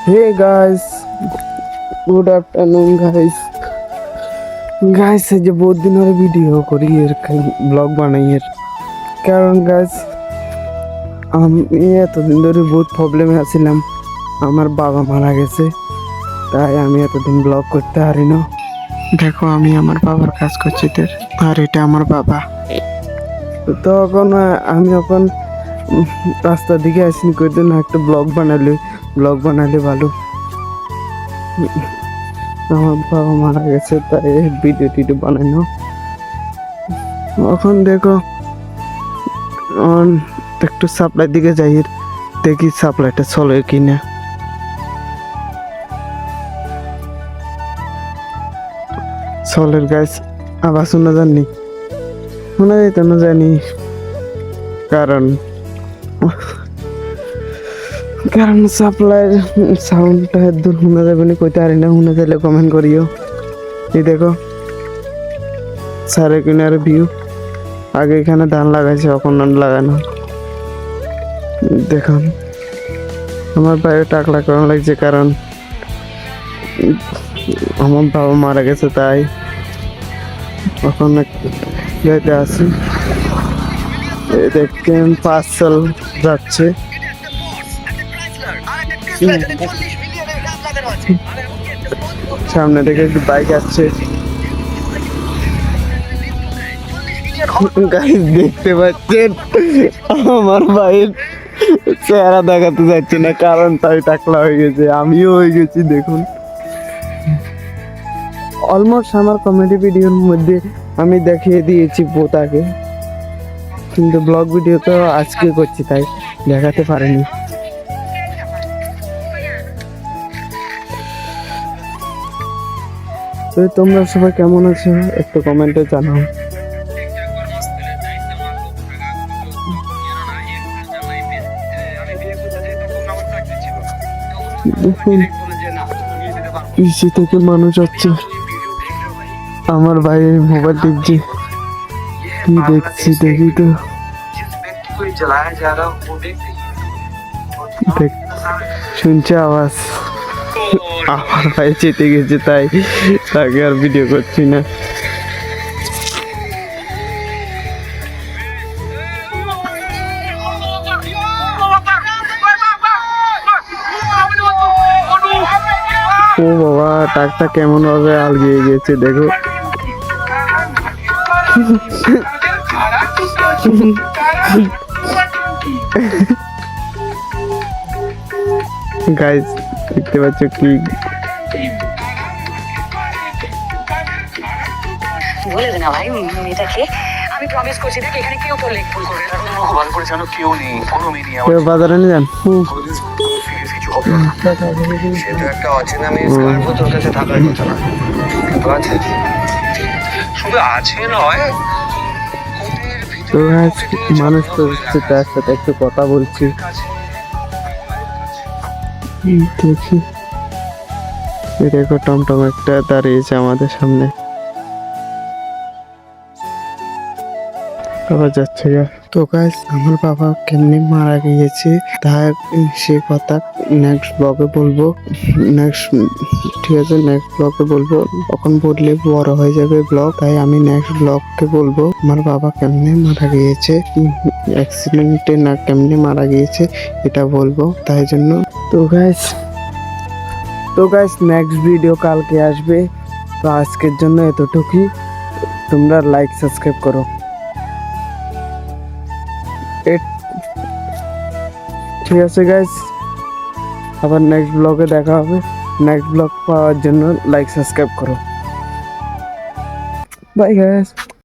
Hey guys, good afternoon guys. Guys এই যে বহুত দিন ধরে ভিডিও করি এর ব্লগ বানাই এর কারণ গাইস আমি এতদিন ধরে বহুত প্রবলেমে আছিলাম। আমার বাবা মারা গেছে, তাই আমি এতদিন ব্লগ করতে পারি না। দেখো আমি আমার বাবার কাজ করছি আর এটা আমার বাবা। তখন আমি এখন রাস্তার দিকে আসিনি করতে না, একটা ব্লগ বানালে ভালো। আমার বাবা মারা গেছে তাই ভিডিও টিডিও বানানো। এখন দেখো একটু সাপ্লাই দিকে যাই, দেখি সাপ্লাইটা চলে কিনা। চলের গাছ আবার শোনা জানি, শোনা যেত না জানি কারণ সাপ্লাই সাউন্ডটা একদম শোনা যাবে না, কইতে পারি না। শোনা যাইলে কমেন্ট করিও। এই দেখো সারে কিনার ভিউ, আগে এখানে ধান লাগাইছে, এখন লাগানো। দেখুন আমার বাইরে টাকলা করা লাগছে, কারণ আমার বাবা মারা গেছে তাই এখন যাইতে আসি। দেখেন পার্সেল যাচ্ছে, সামনে থেকে একটু বাইক আসছে। দেখতে পাচ্ছেন আমার ভাইয়ের চেহারা দেখাতে যাচ্ছে না, কারণ তাই টাকলা হয়ে গেছে, আমিও হয়ে গেছি। দেখুন অলমোস্ট আমার কমেডি ভিডিওর মধ্যে আমি দেখিয়ে দিয়েছি পোতাকে, কিন্তু ব্লগ ভিডিও তো আজকে করছি তাই দেখাতে পারিনি। তো তোমরা সবাই কেমন আছো একটু কমেন্টে জানাও। দেখুন পিসি থেকে মানুষ হচ্ছে, আমার ভাই মোবাইল টিপছে, কি দেখছি দেখি তো। শুনছে আওয়াজ, আমার ভাই চেতে গেছে তাই তাকে আর ভিডিও করছি না। ও বাবা টাকটা কেমন ভাবে আলগিয়ে গেছে দেখো। গাইস দেখতে পাচ্ছ কি বলে দে না ভাই মেয়েটাকে, আমি প্রমিস করছি দেখ এখানে কেউ তোর লেগ ফুল করবে না, ভালো করে জানো কেউ নেই, কোনো মেয়ে নেই কেউ বাজারে নিয়ে যান। সেটা একটা অচেনা মেয়ে, স্কার্ফ তোর কাছে থাকার কথা না, কিন্তু আছে, শুধু আছে নয়। তো মানুষ তো তার সাথে একটু কথা বলছি, দেখি। দেখো টমটম একটা দাঁড়িয়েছে আমাদের সামনে, বাবা যাচ্ছে। তো গাইস আমার বাবা কেমনি মারা গিয়েছে তাই সে কথা নেক্সট ব্লগে বলবো। ঠিক আছে, নেক্সট ব্লগে বলবো, তখন বললে বড় হয়ে যাবে ব্লগ, তাই আমি নেক্সট ব্লগকে বলবো আমার বাবা কেমনে মারা গিয়েছে, অ্যাক্সিডেন্টে না কেমনে মারা গিয়েছে এটা বলবো, তাই জন্য। তো গাইস নেক্সট ভিডিও কালকে আসবে। তো আজকের জন্য এতটুকুই, তোমরা লাইক সাবস্ক্রাইব করো। ঠিক আছে গাইস, আবার নেক্সট ব্লগে দেখা হবে। নেক্সট ব্লগ পাওয়ার জন্য লাইক সাবস্ক্রাইব করো। Bye guys.